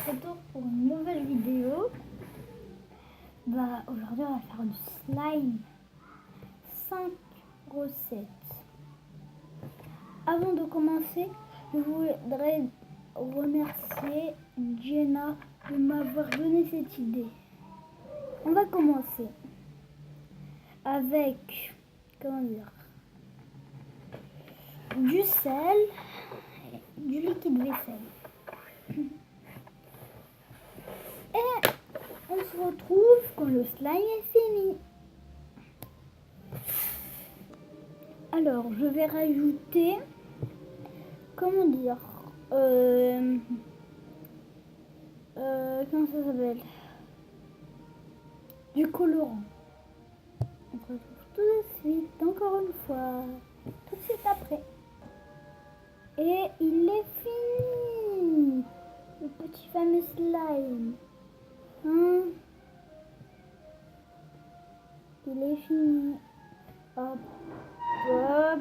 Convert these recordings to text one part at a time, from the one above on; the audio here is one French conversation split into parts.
retour pour une nouvelle vidéo. Aujourd'hui on va faire du slime. 5 recettes. Avant de commencer, je voudrais remercier Jenna de m'avoir donné cette idée. On va commencer avec, du sel, du liquide vaisselle. Et on se retrouve quand le slime est fini. Alors, je vais rajouter, comment ça s'appelle? Du colorant. On se retrouve tout de suite, encore une fois, tout de suite après. Et il est fini, le petit fameux slime. Il est fini. Hop, hop.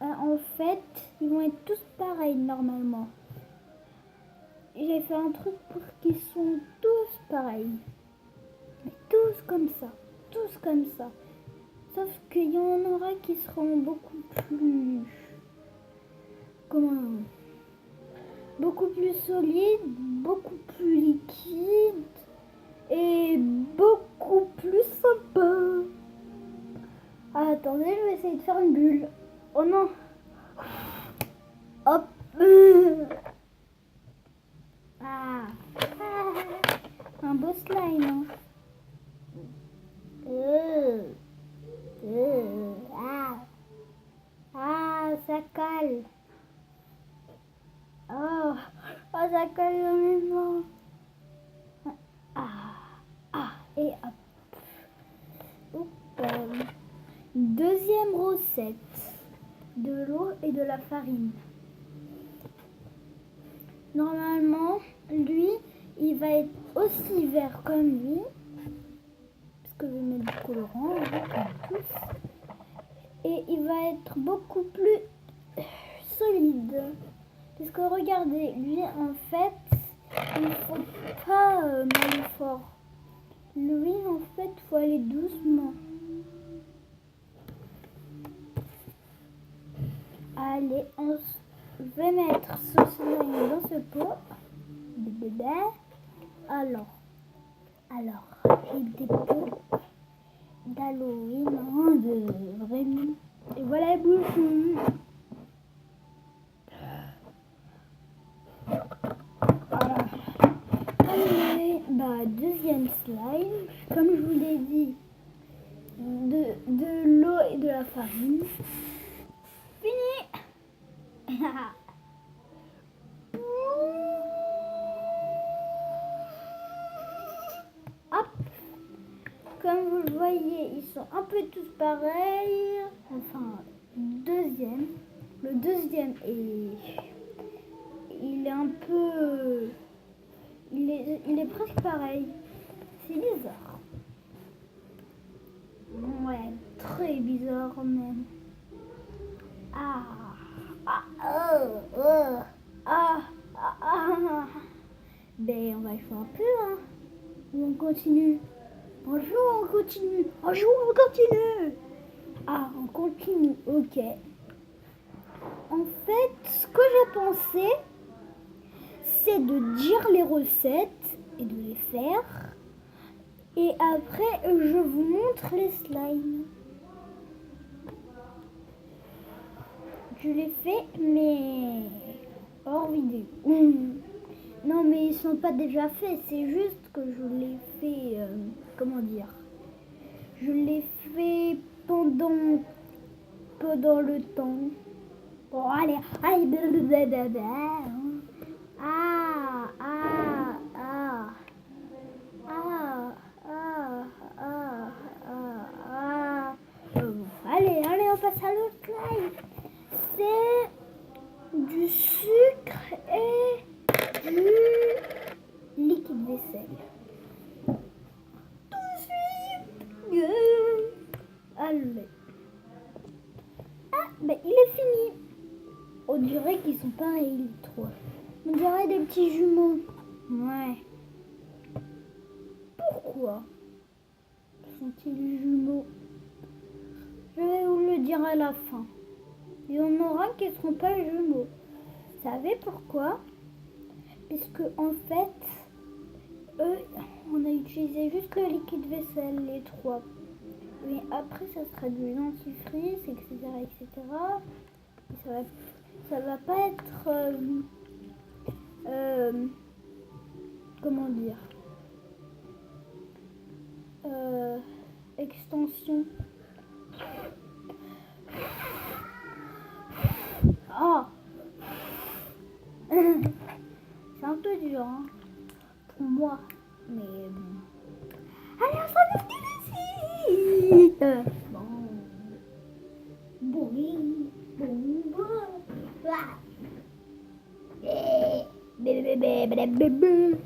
En fait, ils vont être tous pareils normalement. J'ai fait un truc pour qu'ils soient tous pareils. Mais tous comme ça. Tous comme ça. Sauf qu'il y en aura qui seront beaucoup plus... beaucoup plus solides, beaucoup plus liquides et beaucoup plus sympa. Ah, attendez, je vais essayer de faire une bulle. Oh non. Hop. Un beau slime. Hein. Ça colle. Oh, ça colle dans mes mains. Et hop. Deuxième recette, de l'eau et de la farine. Normalement, lui, il va être aussi vert comme lui, parce que je vais mettre du colorant, comme tous, et il va être beaucoup plus solide. Parce que regardez, lui, en fait, il ne faut pas aller fort. Lui, en fait, il faut aller doucement. Allez, je vais mettre ce slime dans ce pot. Alors, j'ai des pots d'Halloween, de vraiment. Et voilà le bouchon. Voilà. Allez, deuxième slime, comme je vous l'ai dit, de l'eau et de la farine. Fini. Hop. Comme vous le voyez, ils sont un peu tous pareils. Enfin, le deuxième il est un peu, il est presque pareil. C'est bizarre. Ouais, très bizarre même. Ben, on va jouer un peu, hein. Ou on continue. On joue, on continue. On joue, on continue. On continue, ok. En fait, ce que j'ai pensé, c'est de dire les recettes et de les faire. Et après, je vous montre les slimes. Je les fais, mais hors vidéo. Non, mais ils sont pas déjà faits. C'est juste que je les fais, je les fais pendant le temps. Bon, allez. Allez, on passe à l'autre slide. C'est du sucre et du liquide vaisselle. Tout de suite. Allez. Il est fini. On dirait qu'ils sont pareils, les trois. On dirait des petits jumeaux. Ouais. Pourquoi sont-ils jumeaux? Je vais vous le dire à la fin. Il y en aura qui ne seront pas jumeaux. Vous savez pourquoi? Puisque en fait, eux, on a utilisé juste le liquide vaisselle, les trois. Mais après, ça sera du dentifrice, etc., etc. Et ça va pas être, comment dire, extension. Ah, c'est un peu dur, hein, pour moi. Mais bon. Allez, on s'en est ici. Bon. Boing, boing, boing. Ah. Bébé, bébé, bébé, bébé.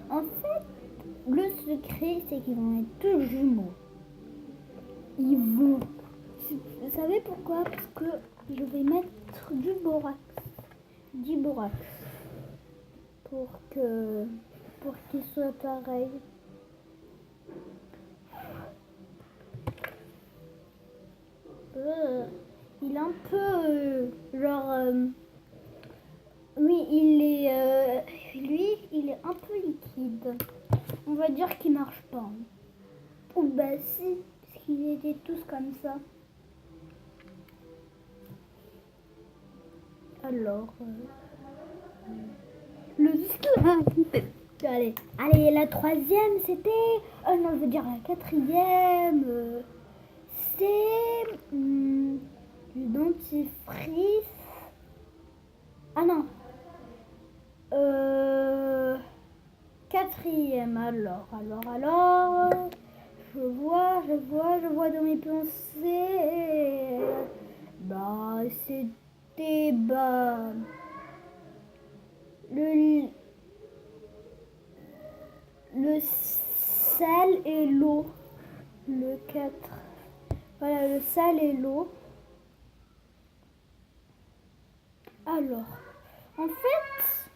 En fait, le secret, c'est qu'ils vont être tous jumeaux. Ils vont. Vous savez pourquoi? Parce que je vais mettre du borax. Du borax. Pour qu'ils soient pareils. Il est un peu genre. Oui, lui, il est un peu liquide. On va dire qu'il marche pas. Ou bah si, parce qu'ils étaient tous comme ça. Alors, le slime. Allez, la troisième, c'était... Oh non, je veux dire la quatrième. C'est du dentifrice. Ah non. Quatrième, alors. Je vois dans mes pensées. Bah, c'était le sel et l'eau. Le 4. Voilà, le sel et l'eau. Alors, en fait,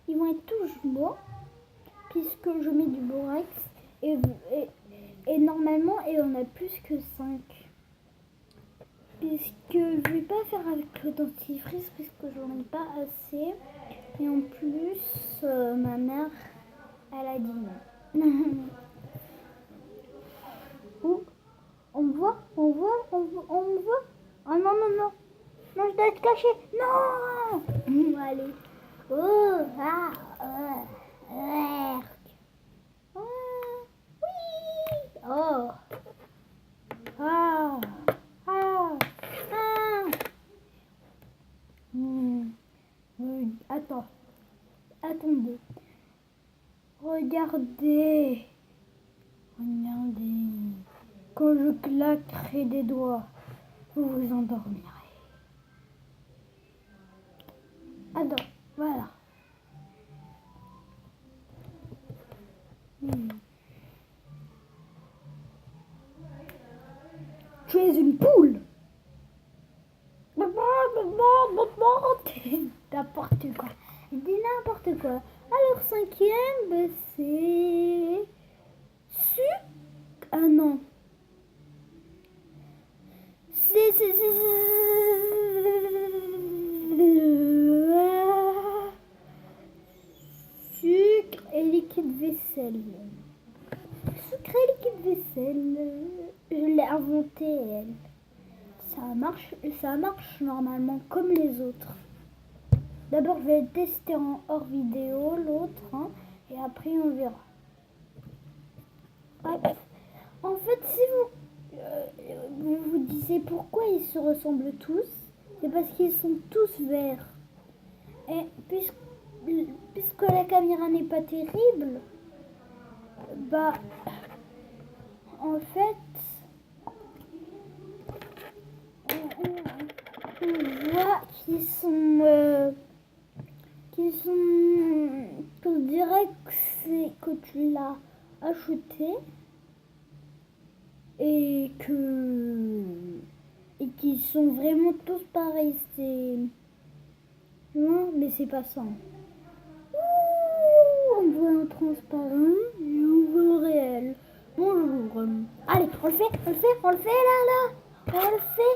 ils vont être tous jumeaux, puisque je mets du borax, et normalement, et on a plus que 5. Puisque je vais pas faire avec le dentifrice, puisque j'en ai pas assez. Et en plus, ma mère, elle a dit non. Ouh, on me voit. Oh non, non, je dois être cachée. Non. Allez. Oh, oui. Oh. Attendez. Regardez. Quand je claquerai des doigts, vous vous endormirez. Attends, voilà. Tu es une poule. N'importe quoi. Je dis n'importe quoi. Alors, cinquième, c'est... Ah non. Sucre et liquide vaisselle. Sucre et liquide vaisselle. Je l'ai inventé, elle. Ça marche normalement comme les autres. D'abord, je vais tester en hors vidéo l'autre, hein, et après on verra. Ouais. En fait, si vous vous disiez pourquoi ils se ressemblent tous, c'est parce qu'ils sont tous verts. Et puisque la caméra n'est pas terrible, bah, en fait, on voit qu'ils sont, on dirait que tu l'as acheté. et qu'ils sont vraiment tous pareils. C'est non, mais c'est pas ça. Ouh, on voit un transparent et on voit un réel. Bonjour. Allez, on le fait là. On le fait.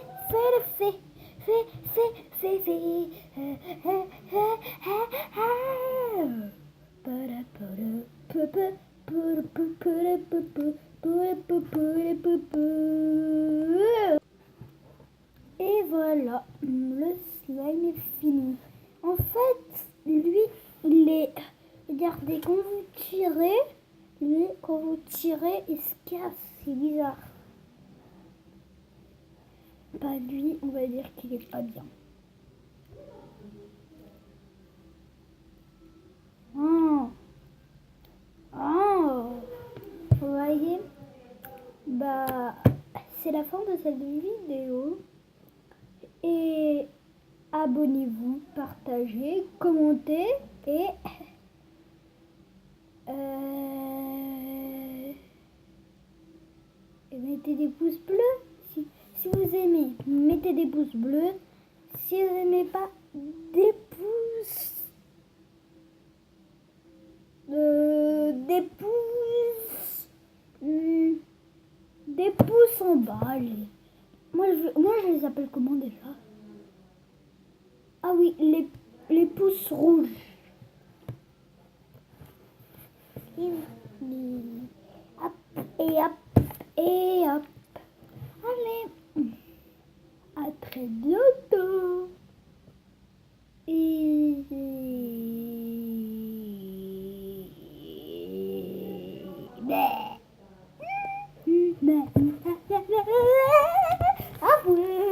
Et voilà, le slime est fini. En fait, lui, il est... Regardez, quand vous tirez, il se casse. C'est bizarre. Bah lui, on va dire qu'il est pas bien. Oh, oh, vous voyez, bah c'est la fin de cette vidéo. Et abonnez-vous, partagez, commentez et mettez des pouces bleus. Si vous aimez, mettez des pouces bleus. Si vous n'aimez pas, des pouces. Des pouces en bas. Moi, je les appelle comment déjà? Ah oui, les pouces rouges. Hop, et hop, et hop. Allez, à très bientôt. Et... Au revoir.